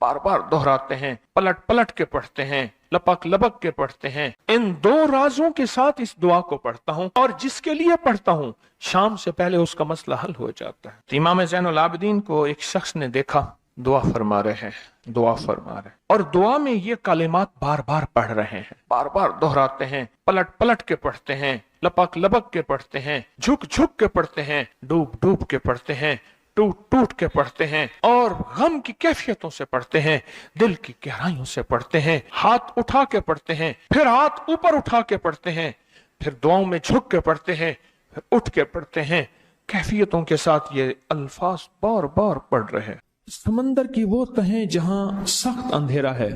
बार बार दोहराते हैं, पलट पलट के पढ़ते हैं, लपक लपक के पढ़ते हैं। इन दो राजों के साथ इस दुआ को पढ़ता हूं और जिसके लिए पढ़ता हूं शाम से पहले उसका मसला हल हो जाता है। तो इमाम ज़ैनुल आबिदीन को एक शख्स ने देखा, दुआ फरमा रहे हैं, दुआ फरमा रहे हैं, और दुआ में ये कलिमात बार बार पढ़ रहे हैं, बार बार दोहराते हैं, पलट पलट के पढ़ते हैं, लपक लपक के पढ़ते हैं, झुक झुक के पढ़ते हैं, डूब डूब के पढ़ते हैं, टूट टूट के पढ़ते हैं, और गम की कैफियतों से पढ़ते हैं, दिल की गहराइयों से पढ़ते हैं, हाथ उठा के पढ़ते हैं, फिर हाथ ऊपर उठा के पढ़ते हैं, फिर दुआओं में झुक के पढ़ते हैं, फिर उठ के पढ़ते हैं। कैफियतों के साथ ये अल्फाज बार बार पढ़ रहे हैं। समंदर की वो तहें जहां सख्त अंधेरा है।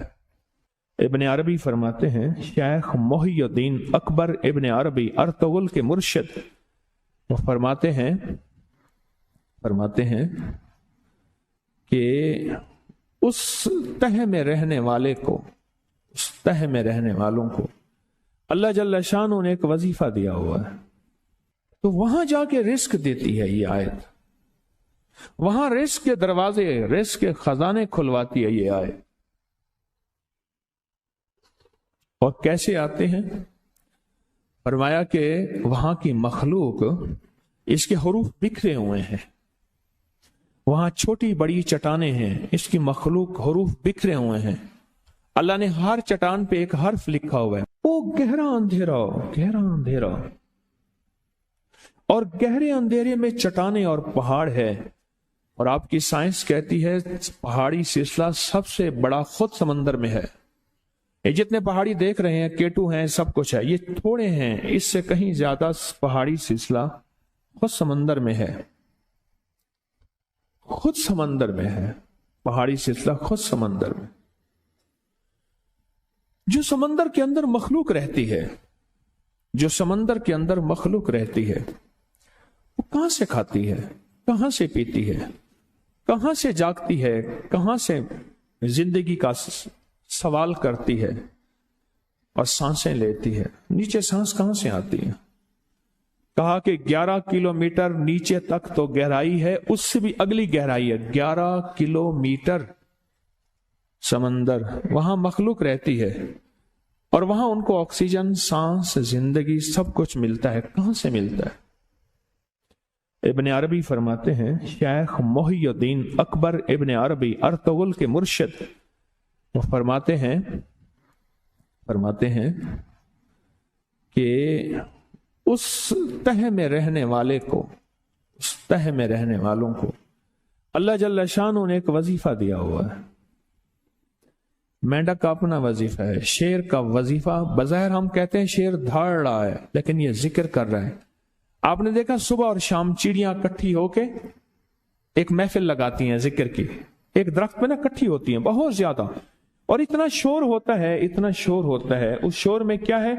इब्न अरबी फरमाते हैं, शेख मोहिउद्दीन अकबर इब्न अरबी अर्तुगरुल के मुर्शिद, वो फरमाते हैं कि उस तह में रहने वाले को, उस तह में रहने वालों को अल्लाह जल्ल शानो ने एक वजीफा दिया हुआ है, तो वहां जाके रिस्क देती है ये आयत, वहां रिस्क के दरवाजे, रिस्क के खजाने खुलवाती है ये आयत। और कैसे आते हैं? फरमाया कि वहां की मखलूक, इसके हुरूफ बिखरे हुए हैं, वहां छोटी बड़ी चट्टानें हैं, इसकी मखलूक हुरूफ बिखरे हुए हैं, अल्लाह ने हर चट्टान पे एक हर्फ लिखा हुआ है। वो गहरा अंधेरा, गहरा अंधेरा, और गहरे अंधेरे में चट्टानें और पहाड़ है। और आपकी साइंस कहती है पहाड़ी सिलसिला सबसे बड़ा खुद समंदर में है। ये जितने पहाड़ी देख रहे हैं, केटू हैं, सब कुछ है, ये थोड़े हैं, इससे कहीं ज्यादा पहाड़ी सिलसिला खुद समंदर में है, खुद समंदर में है, पहाड़ी सिलसिला खुद समंदर में। जो समंदर के अंदर मखलूक रहती है, जो समंदर के अंदर मखलूक रहती है, वो कहां से खाती है, कहां से पीती है, कहां से जागती है, कहां से जिंदगी का सवाल करती है और सांसें लेती है। नीचे सांस कहां से आती है? कहा कि 11 किलोमीटर नीचे तक तो गहराई है, उससे भी अगली गहराई है, 11 किलोमीटर समंदर, वहां मखलूक रहती है और वहां उनको ऑक्सीजन, सांस, जिंदगी सब कुछ मिलता है। कहां से मिलता है? इब्न अरबी फरमाते हैं, शेख मोहिउद्दीन अकबर इब्न अरबी अर्तुगरुल के मुर्शिद, वो फरमाते हैं कि उस तह में रहने वाले को, उस तह में रहने वालों को अल्लाह जल्ल शानो ने एक वजीफा दिया हुआ है। मेंढक का अपना वजीफा है, शेर का वजीफा, बज़ाहिर हम कहते हैं शेर धाड़ रहा है, लेकिन ये जिक्र कर रहा है। आपने देखा सुबह और शाम चिड़ियां इकट्ठी होके एक महफिल लगाती हैं जिक्र की, एक दरख्त पे ना इकट्ठी होती हैं बहुत ज्यादा, और इतना शोर होता है, इतना शोर होता है। उस शोर में क्या है?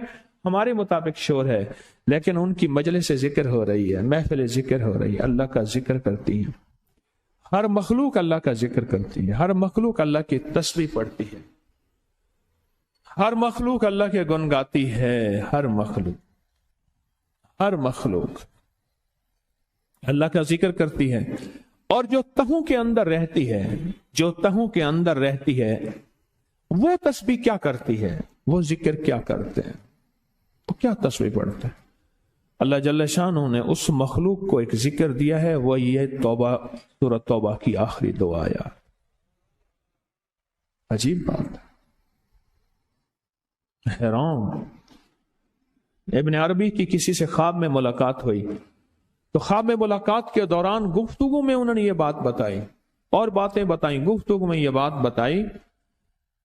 हमारे मुताबिक शोर है, लेकिन उनकी मजलिस से जिक्र हो रही है, महफिल जिक्र हो रही है, अल्लाह का जिक्र करती है। हर मखलूक अल्लाह का जिक्र करती है, हर मखलूक अल्लाह की तस्बीह पढ़ती है, हर मखलूक अल्लाह के गुन गाती है। हर मखलूक अल्लाह का जिक्र करती है। और जो तहों के अंदर रहती है, जो तहों के अंदर रहती है, वो तस्बीह क्या करती है, वो जिक्र क्या करते हैं, वो क्या तस्बीह पढ़ते हैं? अल्लाह जल्ल शानो ने उस मखलूक को एक जिक्र दिया है, वो ये तौबा, सूरह तौबा की आखिरी दुआ यार। अजीब बात है, हैरान। इब्न अरबी की किसी से ख्वाब में मुलाकात हुई, तो ख्वाब में मुलाकात के दौरान गुफ्तगू में उन्होंने ये बात बताई और बातें बताई। गुफ्तगू में ये बात बताई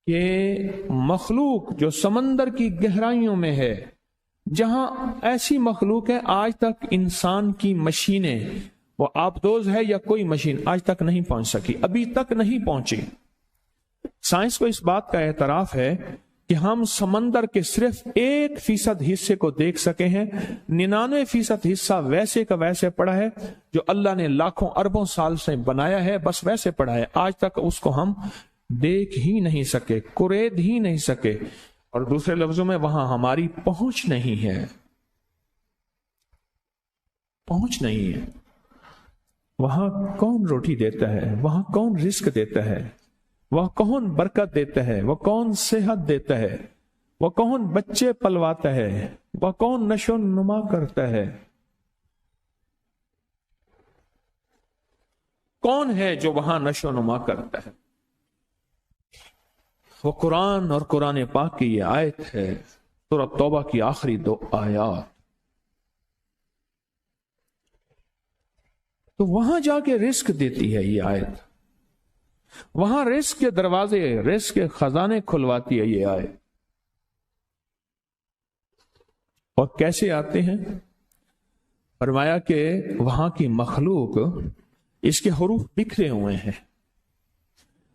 कि मखलूक जो समंदर की गहराइयों में है, जहां ऐसी मखलूक है आज तक इंसान की मशीनें, वो आबदोज है या कोई मशीन आज तक नहीं पहुंच सकी, अभी तक नहीं पहुंची। साइंस को इस बात का एतराफ है कि हम समंदर के सिर्फ 1% हिस्से को देख सके हैं, 99% हिस्सा वैसे का वैसे पड़ा है जो अल्लाह ने लाखों अरबों साल से बनाया है, बस वैसे पड़ा है। आज तक उसको हम देख ही नहीं सके, कुरेद ही नहीं सके, और दूसरे लफ्जों में वहां हमारी पहुंच नहीं है, पहुंच नहीं है। वहां कौन रोटी देता है, वहां कौन रिस्क देता है, وہ کون برکت دیتا ہے، وہ کون صحت دیتا ہے، وہ کون بچے پلواتا ہے، وہ کون نشو نما کرتا ہے، کون ہے جو وہاں نشو نما کرتا ہے؟ وہ قرآن اور قرآن پاک کی یہ آیت ہے، سورۃ توبہ کی آخری 2 آیات۔ تو وہاں جا کے رزق دیتی ہے یہ آیت، وہاں رزق کے دروازے، رزق کے خزانے کھلواتی ہے یہ آیت۔ اور کیسے آتے ہیں؟ فرمایا کہ وہاں کی مخلوق، اس کے حروف بکھرے ہوئے ہیں،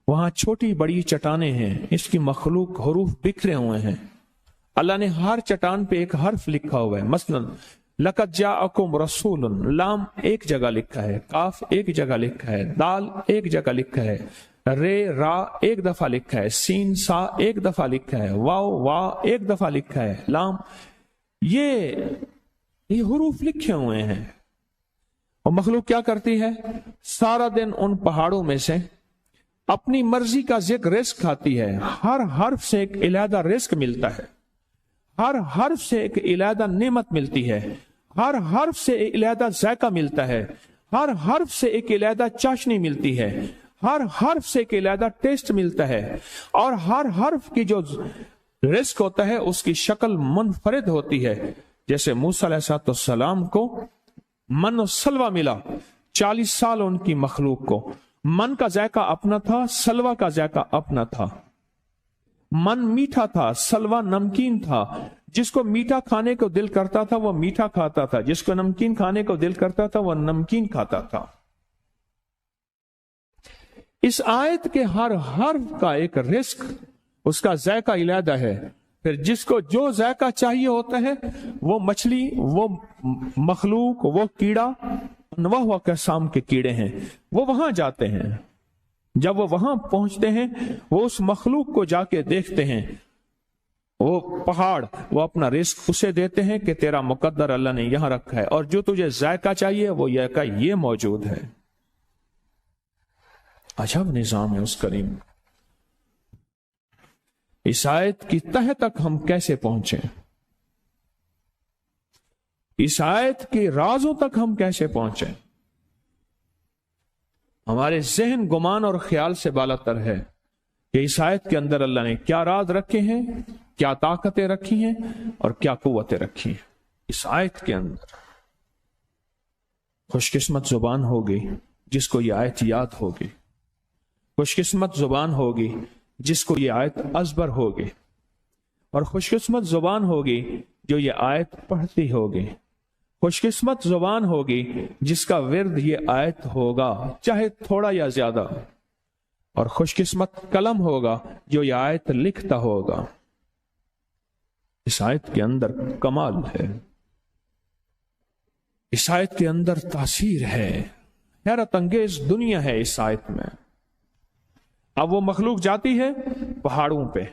وہاں چھوٹی بڑی چٹانیں ہیں، اس کی مخلوق حروف بکھرے ہوئے ہیں، اللہ نے ہر چٹان پہ ایک حرف لکھا ہوا ہے۔ مثلا لقد جاءکم رسول، لام ایک جگہ لکھا ہے، کاف ایک جگہ لکھا ہے، دال ایک جگہ لکھا ہے، رے را ایک دفعہ لکھا ہے، سین سا ایک دفعہ لکھا ہے، واو وا ایک دفعہ لکھا ہے، لام، یہ حروف لکھے ہوئے ہیں۔ اور مخلوق کیا کرتی ہے؟ سارا دن ان پہاڑوں میں سے اپنی مرضی کا ذکر رزق کھاتی ہے، ہر حرف سے ایک علیحدہ رزق ملتا ہے، ہر حرف سے ایک علیحدہ نعمت ملتی ہے، ہر حرف سے ایک علیحدہ ذائقہ ملتا ہے، ہر حرف سے ایک علیحدہ چاشنی ملتی ہے، ہر حرف سے ایک علیحدہ ٹیسٹ ملتا ہے، اور ہر حرف کی جو رزق ہوتا ہے اس کی شکل منفرد ہوتی ہے۔ جیسے موسیٰ علیہ السلام کو من و سلوہ ملا، 40 سال ان کی مخلوق کو من کا ذائقہ اپنا تھا، سلوہ کا ذائقہ اپنا تھا، من میٹھا تھا، سلوہ نمکین تھا، جس کو میٹھا کھانے کو دل کرتا تھا وہ میٹھا کھاتا تھا، جس کو نمکین کھانے کو دل کرتا تھا وہ نمکین کھاتا تھا۔ اس آیت کے ہر حرف کا ایک رزق، اس کا ذائقہ علیحدہ ہے۔ پھر جس کو جو ذائقہ چاہیے ہوتا ہے، وہ مچھلی، وہ مخلوق، وہ کیڑا، انواع و اقسام کے کیڑے ہیں، وہ وہاں جاتے ہیں۔ جب وہ وہاں پہنچتے ہیں، وہ اس مخلوق کو جا کے دیکھتے ہیں، وہ پہاڑ، وہ اپنا رزق اسے دیتے ہیں کہ تیرا مقدر اللہ نے یہاں رکھا ہے، اور جو تجھے ذائقہ چاہیے وہ ذائقہ یہ موجود ہے۔ عجب نظام ہے اس کریم۔ اس آیت کی تہ تک ہم کیسے پہنچے؟ اس آیت کے رازوں تک ہم کیسے پہنچے؟ ہمارے ذہن، گمان اور خیال سے بالا تر ہے کہ اس آیت کے اندر اللہ نے کیا راز رکھے ہیں، کیا طاقتیں رکھی ہیں اور کیا قوتیں رکھی ہیں۔ اس آیت کے اندر خوش قسمت زبان ہوگی جس کو یہ آیت یاد ہوگی، خوش قسمت زبان ہوگی جس کو یہ آیت ازبر ہوگی، اور خوش قسمت زبان ہوگی جو یہ آیت پڑھتی ہوگی، خوش قسمت زبان ہوگی جس کا ورد یہ آیت ہوگا، چاہے تھوڑا یا زیادہ، اور خوش قسمت قلم ہوگا جو یہ آیت لکھتا ہوگا۔ اس آیت کے اندر کمال ہے، اس آیت کے اندر تاثیر ہے، حیرت انگیز دنیا ہے اس آیت میں۔ اب وہ مخلوق جاتی ہے پہاڑوں پہ،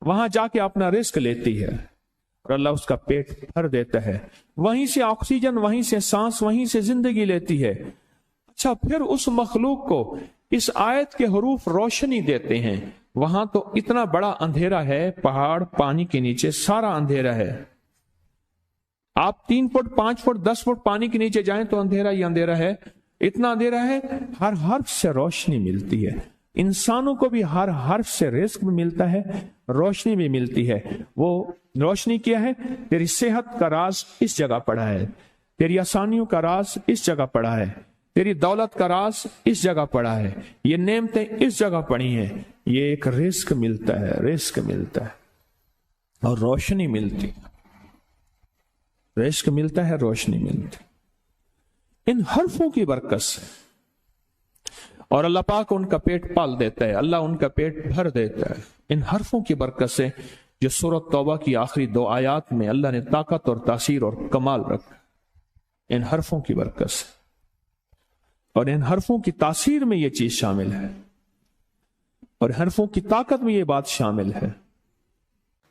وہاں جا کے اپنا رزق لیتی ہے، اور اللہ اس کا پیٹ بھر دیتا ہے، وہیں سے آکسیجن، وہیں سے سانس، وہیں سے زندگی لیتی ہے۔ اچھا، پھر اس مخلوق کو اس آیت کے حروف روشنی دیتے ہیں۔ وہاں تو اتنا بڑا اندھیرا ہے، پہاڑ، پانی کے نیچے سارا اندھیرا ہے۔ آپ 3 فٹ 5 فٹ 10 فٹ پانی کے نیچے جائیں تو اندھیرا ہی اندھیرا ہے، اتنا اندھیرا ہے۔ ہر حرف سے روشنی ملتی ہے، انسانوں کو بھی ہر حرف سے رزق بھی ملتا ہے، روشنی بھی ملتی ہے۔ وہ روشنی کیا ہے؟ تیری صحت کا راز اس جگہ پڑا ہے، تیری آسانیوں کا راز اس جگہ پڑا ہے، تیری دولت کا راز اس جگہ پڑا ہے، یہ نعمتیں اس جگہ پڑی ہیں۔ یہ ایک رزق ملتا ہے، رزق ملتا ہے اور روشنی ملتی ہے، رزق ملتا ہے، روشنی ملتی ان حرفوں کی برکت سے، اور اللہ پاک ان کا پیٹ پال دیتا ہے، اللہ ان کا پیٹ بھر دیتا ہے ان حرفوں کی برکت سے، جو سورۃ توبہ کی آخری 2 آیات میں اللہ نے طاقت اور تاثیر اور کمال رکھا، ان حرفوں کی برکت سے۔ اور ان حرفوں کی تاثیر میں یہ چیز شامل ہے، اور حرفوں کی طاقت میں یہ بات شامل ہے۔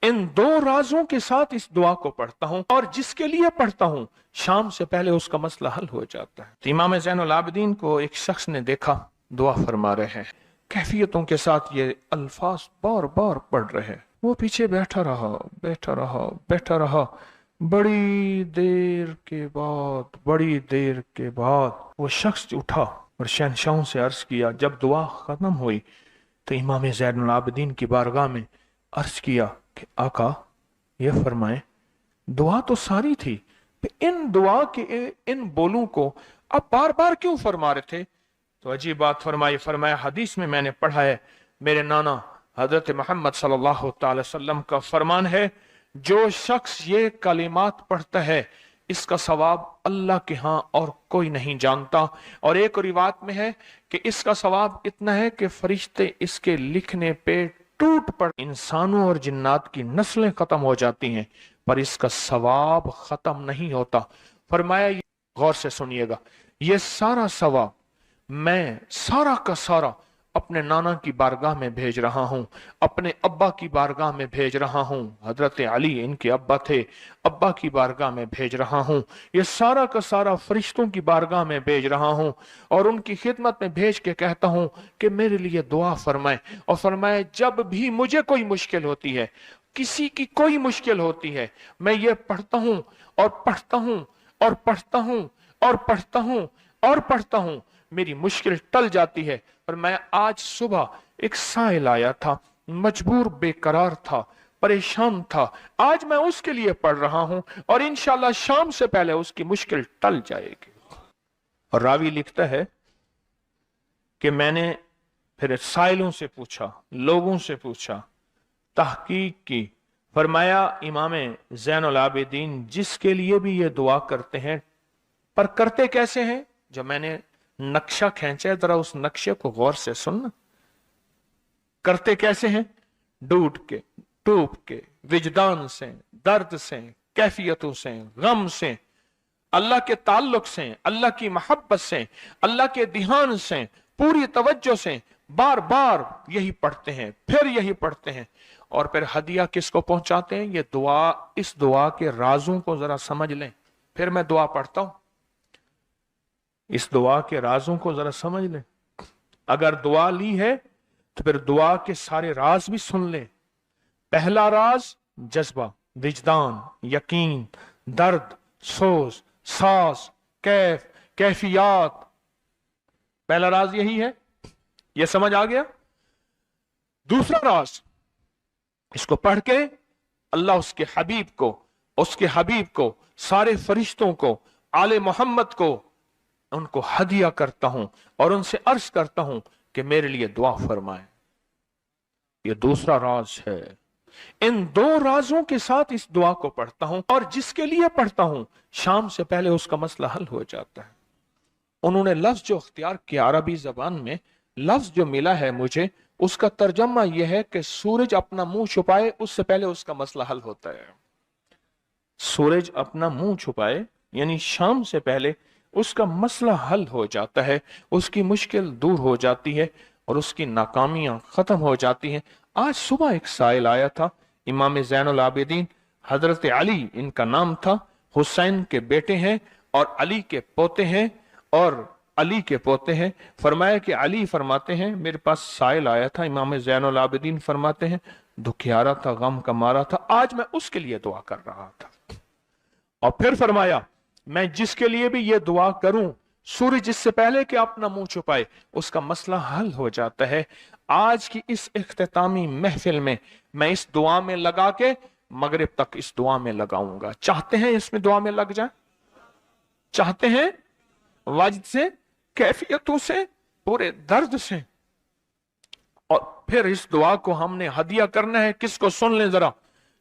ان 2 رازوں کے ساتھ اس دعا کو پڑھتا ہوں، اور جس کے لیے پڑھتا ہوں شام سے پہلے اس کا مسئلہ حل ہو جاتا ہے۔ تو امام زین العابدین کو ایک شخص نے دیکھا، دعا فرما رہے ہیں، कैफियतों के साथ ये अल्फाज बार बार पढ़ रहे हैं। वो पीछे बैठा रहा, बैठा रहा, बैठा रहा। बड़ी देर के बाद वो शख्स उठा और शहंशाहों से अर्ज किया। जब दुआ खत्म हुई तो इमाम ज़ैनुल आबिदीन की बारगाह में अर्ज किया कि आका ये फरमाएं, दुआ तो सारी थी, इन दुआ के इन बोलों को आप बार बार क्यों फरमा रहे थे? तो अजीब बात फरमाई। फरमाया, हदीस में मैंने पढ़ा है, मेरे नाना हजरत मोहम्मद सल्लल्लाहु अलैहि वसल्लम का फरमान है, जो शख्स ये कलिमात पढ़ता है इसका सवाब अल्लाह के यहाँ और कोई नहीं जानता। और एक रिवायत में है कि इसका सवाब इतना है कि फरिश्ते इसके लिखने पे टूट पड़, इंसानों और जिन्नात की नस्लें खत्म हो जाती हैं, पर इसका सवाब खत्म नहीं होता। फरमाया, गौर से सुनिएगा, ये सारा सवाब मैं सारा का सारा अपने नाना की बारगाह में भेज रहा हूं, अपने अब्बा की बारगाह में भेज रहा हूं। हजरत अली इनके अब्बा थे, अब्बा की बारगाह में भेज रहा हूं। ये सारा का सारा फरिश्तों की बारगाह में भेज रहा हूं और उनकी खिदमत में भेज के कहता हूं कि मेरे लिए दुआ फरमाए। और फरमाए, जब भी मुझे कोई मुश्किल होती है, किसी की कोई मुश्किल होती है, मैं ये पढ़ता हूं और पढ़ता हूं और पढ़ता हूं और पढ़ता हूं और पढ़ता हूं, मेरी मुश्किल टल जाती है। और मैं आज सुबह एक साइल आया था, मजबूर बेकरार था, परेशान था, आज मैं उसके लिए पढ़ रहा हूं और इंशाल्लाह शाम से पहले उसकी मुश्किल टल जाएगी। और रावी लिखता है कि मैंने फिर साइलों से पूछा, लोगों से पूछा, तहकीक की। फरमाया, इमाम ज़ैनुल आबिदीन जिसके लिए भी ये दुआ करते हैं, पर करते कैसे हैं? जो मैंने नक्शा खींचा है, जरा उस नक्शे को गौर से सुनना। करते कैसे हैं? डूब के, टूट के, विजदान से, दर्द से, कैफियतों से, गम से, अल्लाह के ताल्लुक से, अल्लाह की मोहब्बत से, अल्लाह के ध्यान से, पूरी तवज्जो से बार बार यही पढ़ते हैं, फिर यही पढ़ते हैं। और फिर हदिया किसको पहुंचाते हैं? ये दुआ, इस दुआ के राजों को जरा समझ लें। फिर मैं दुआ पढ़ता हूं, इस दुआ के राजों को जरा समझ लें। अगर दुआ ली है तो फिर दुआ के सारे राज भी सुन लें। पहला राज जज्बा, विजदान, यकीन, दर्द, सोच, सांस, कैफ, कैफियत। पहला राज यही है, यह समझ आ गया। दूसरा राज, इसको पढ़ के अल्लाह उसके हबीब को, सारे फरिश्तों को, आले मोहम्मद को, उनको हदिया करता हूं और उनसे अर्ज करता हूं कि मेरे लिए दुआ फरमाए। ये दूसरा राज है। इन दो राजों के साथ इस दुआ को पढ़ता हूं और जिसके लिए पढ़ता हूं शाम से पहले उसका मसला हल हो जाता है। उन्होंने लफ्ज जो अख्तियार किया अरबी जबान में, लफ्ज जो मिला है मुझे, उसका तर्जमा यह है कि सूरज अपना मुंह छुपाए उससे पहले उसका मसला हल होता है। सूरज अपना मुंह छुपाए यानी शाम से पहले उसका मसला हल हो जाता है, उसकी मुश्किल दूर हो जाती है और उसकी नाकामियां खत्म हो जाती हैं। आज सुबह एक साइल आया था, इमाम ज़ैनुल आबिदीन हजरत अली इनका नाम था, हुसैन के बेटे हैं और अली के पोते हैं और अली के पोते हैं। फरमाया कि अली फरमाते हैं, मेरे पास साइल आया था, इमाम ज़ैनुल आबिदीन फरमाते हैं, दुखियारा था, गम का मारा था, आज मैं उसके लिए दुआ कर रहा था। और फिर फरमाया, मैं जिसके लिए भी ये दुआ करूं, सूरज इससे पहले कि अपना मुंह छुपाए उसका मसला हल हो जाता है। आज की इस इख्तितामी महफिल में मैं इस दुआ में लगा के मगरिब तक इस दुआ में लगाऊंगा। चाहते हैं इसमें दुआ में लग जाए? चाहते हैं? वाजिद से, कैफियतों से, पूरे दर्द से। और फिर इस दुआ को हमने हदिया करना है। किसको? सुन लें जरा,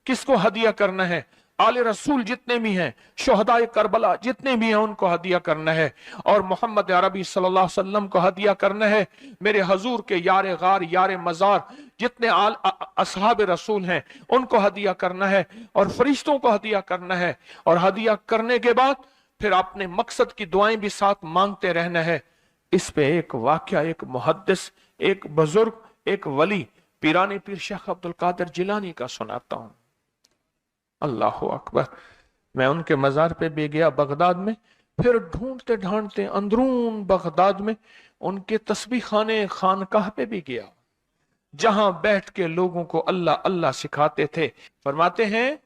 किसको हदिया करना है? आले रसूल जितने भी हैं, शोहदाए करबला जितने भी हैं, उनको हदिया करना है। और मोहम्मद अरबी सल्लल्लाहु अलैहि वसल्लम को हदिया करना है। मेरे हजूर के यार गार, यार मजार जितने असहाब रसूल हैं, उनको हदिया करना है और फरिश्तों को हदिया करना है। और हदिया करने के बाद फिर अपने मकसद की दुआएं भी साथ मांगते रहना है। इस पे एक वाकया, एक मुहद्दिस, एक बुजुर्ग, एक वली, पीरानी पीर शेख अब्दुल कादिर जिलानी का सुनाता हूं। अल्लाह अकबर। मैं उनके मजार पे भी गया बगदाद में, फिर ढूंढते ढांढते अंदरून बगदाद में उनके तस्बीह खाने खानकाह पे भी गया, जहां बैठ के लोगों को अल्लाह अल्लाह सिखाते थे। फरमाते हैं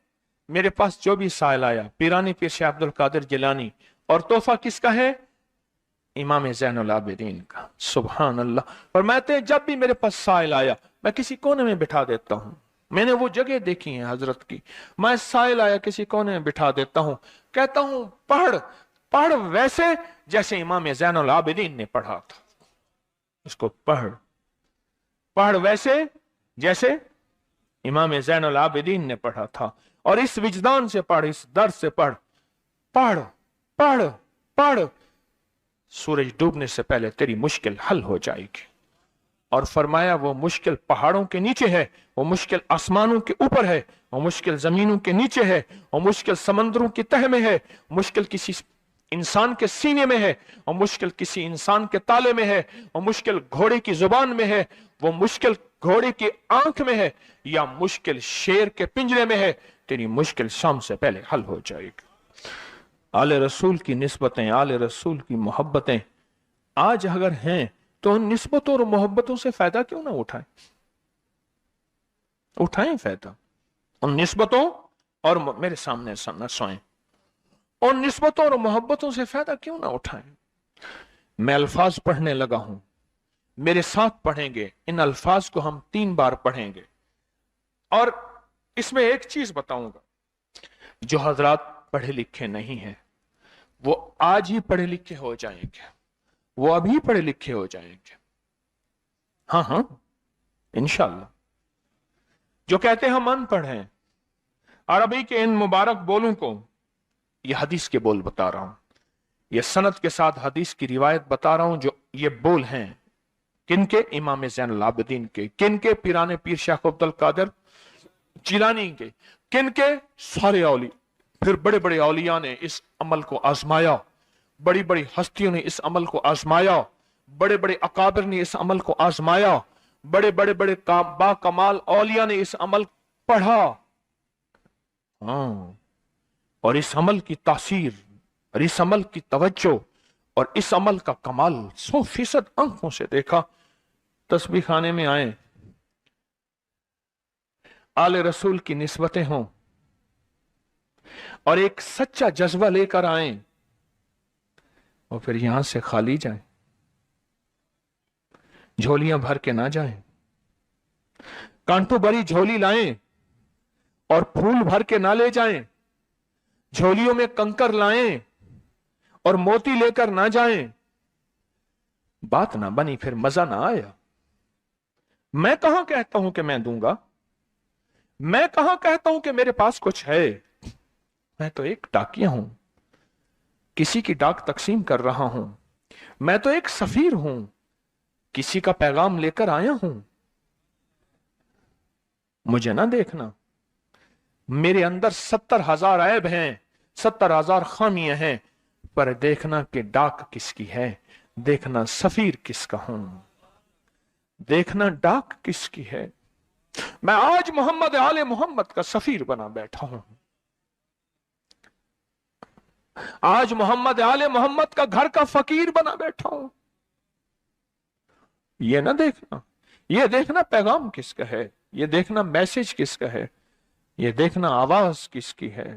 मेरे पास जो भी साइल आया, पीरानी पीर शाह अब्दुल कादिर जिलानी, और तोहफा किसका है? इमाम ज़ैनुल आबिदीन का। सुभान अल्लाह। फरमाते हैं जब भी मेरे पास साइल आया, मैं किसी कोने में बिठा देता हूं। मैंने वो जगह देखी है हजरत की, मैं साइल आया किसी कोने में बिठा देता हूं, कहता हूं पढ़ पढ़ वैसे जैसे इमाम ज़ैनुल आबिदीन ने पढ़ा था। इसको पढ़ पढ़ वैसे जैसे इमाम ज़ैनुल आबिदीन ने पढ़ा था, और इस विजदान से पढ़, इस दर्द से पढ़। पढ़ पढ़ पढ़, सूरज डूबने से पहले तेरी मुश्किल हल हो जाएगी। और फरमाया वो मुश्किल पहाड़ों के नीचे है, वो मुश्किल आसमानों के ऊपर है, वो मुश्किल जमीनों के नीचे है, वो मुश्किल समंदरों की तह में है, मुश्किल किसी इंसान के सीने में है, और मुश्किल किसी इंसान के ताले में है, और मुश्किल घोड़े की जुबान में है, वो मुश्किल घोड़े की आंख में है, या मुश्किल शेर के पिंजरे में है। तेरी मुश्किल शाम से पहले हल हो जाएगी। आले रसूल की निस्बतें, आले रसूल की मोहब्बतें आज अगर हैं तो उन निस्बतों और मोहब्बतों से फायदा क्यों ना उठाएं? उठाएं फायदा उन निस्बतों, और मेरे सामने न सोएं, उन निस्बतों और मोहब्बतों से फायदा क्यों ना उठाएं? मैं अल्फाज पढ़ने लगा हूं, मेरे साथ पढ़ेंगे। इन अल्फाज को हम 3 बार पढ़ेंगे, और इसमें एक चीज बताऊंगा, जो हजरात पढ़े लिखे नहीं हैं वो आज ही पढ़े लिखे हो जाएंगे, वो अभी पढ़े लिखे हो जाएंगे। हाँ हाँ इंशाअल्लाह। जो कहते हैं हम अनपढ़ हैं, अरबी के इन मुबारक बोलों को, ये हदीस के बोल बता रहा हूं, ये सनद के साथ हदीस की रिवायत बता रहा हूं। जो ये बोल हैं किनके? इमाम ज़ैनुल आबिदीन के। किनके? पीराने पीर शाह अब्दुल कादिर जिलानी के। किनके? सारे औलिया। फिर बड़े बड़े औलिया ने इस अमल को आजमाया, बड़ी बड़ी हस्तियों ने इस अमल को आजमाया, बड़े बड़े अकाबिर ने इस अमल को आजमाया, बड़े बड़े बड़े बाकमाल औलिया ने इस अमल पढ़ा। हाँ, और इस अमल की तासीर, और इस अमल की तवज्जो, और इस अमल का कमाल 100% आंखों से देखा। तस्बीह खाने में आए, आले रसूल की निस्बतें हों, और एक सच्चा जज्बा लेकर आए, और फिर यहां से खाली जाएं, झोलियां भर के ना जाएं। कांटों भरी झोली लाएं और फूल भर के ना ले जाएं। झोलियों में कंकर लाएं और मोती लेकर ना जाएं। बात ना बनी, फिर मजा ना आया। मैं कहां कहता हूं कि मैं दूंगा, मैं कहां कहता हूं कि मेरे पास कुछ है। मैं तो एक डाकिया हूं, किसी की डाक तकसीम कर रहा हूं। मैं तो एक सफीर हूं, किसी का पैगाम लेकर आया हूं। मुझे ना देखना, मेरे अंदर 70,000 ऐब हैं, 70,000 खामियां हैं, पर देखना कि डाक किसकी है, देखना सफीर किसका हूं, देखना डाक किसकी है। मैं आज मोहम्मद आले मोहम्मद का सफीर बना बैठा हूं। आज मोहम्मद आले मोहम्मद का घर का फकीर बना बैठा हूं। ये ना देखना, ये देखना पैगाम किसका है, ये देखना मैसेज किसका है, ये देखना आवाज किसकी है।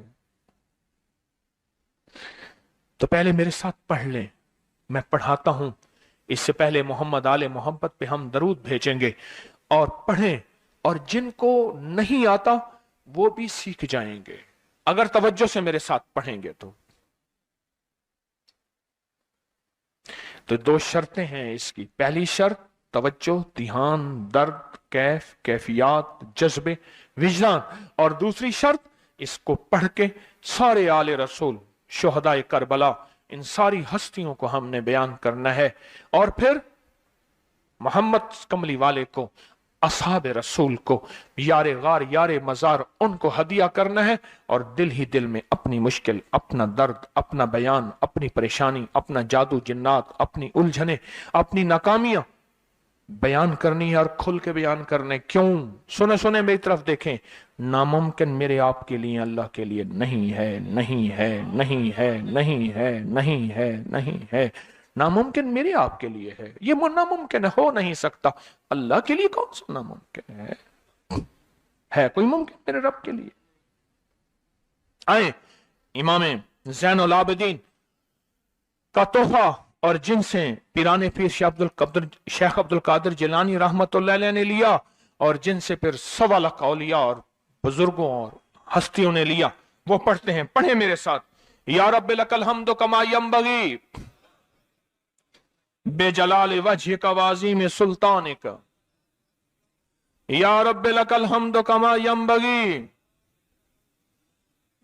तो पहले मेरे साथ पढ़ लें, मैं पढ़ाता हूं। इससे पहले मोहम्मद आले मोहम्मद पे हम दरूद भेजेंगे और पढ़ें, और जिनको नहीं आता वो भी सीख जाएंगे अगर तवज्जो से मेरे साथ पढ़ेंगे। तो 2 शर्तें हैं इसकी। पहली शर्त तवज्जो, ध्यान, दर्द, कैफ, कैफियत, जज्बे, विजदान। और दूसरी शर्त, इसको पढ़ के सारे आले रसूल, शुहदाए करबला, इन सारी हस्तियों को हमने बयान करना है। और फिर मोहम्मद कमली वाले को, असहाब रसूल को, यारे गार यारे मजार, उनको हदिया करना है। और दिल ही दिल में अपनी मुश्किल, अपना दर्द, अपना बयान, अपनी परेशानी, अपना जादू जिन्नात, अपनी उलझने, अपनी नाकामियां बयान करनी है, और खुल के बयान करने। क्यों? सुने सुने मेरी तरफ देखें। नामुमकिन मेरे आपके लिए, अल्लाह के लिए नहीं है, नहीं है, नहीं है, नहीं है, नहीं है, नहीं है। नामुमकिन मेरे आपके लिए है, ये नामुमकिन हो नहीं सकता। अल्लाह के लिए कौन सा नामुमकिन है कोई मुमकिन मेरे रब के लिए? आए इमाम ज़ैनुल आबिदीन का तोहफा और जिनसे पीराने पीर शेख अब्दुल कादिर जिलानी रहमतुल्लाह अलैह ने लिया, और जिनसे फिर 1.25 लाख औलिया और बुजुर्गों और हस्तियों ने लिया, वो पढ़ते हैं, पढ़े मेरे साथ। या रब्बि लकल हम्दु कमा यंबगी बेजलाल वजहिका वाज़ीम सुल्तानिका, या रब्बि लकल हम्दु कमा यंबगी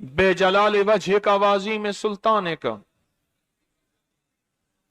बेजलाल वजहिका वाज़ीम सुल्तानिका।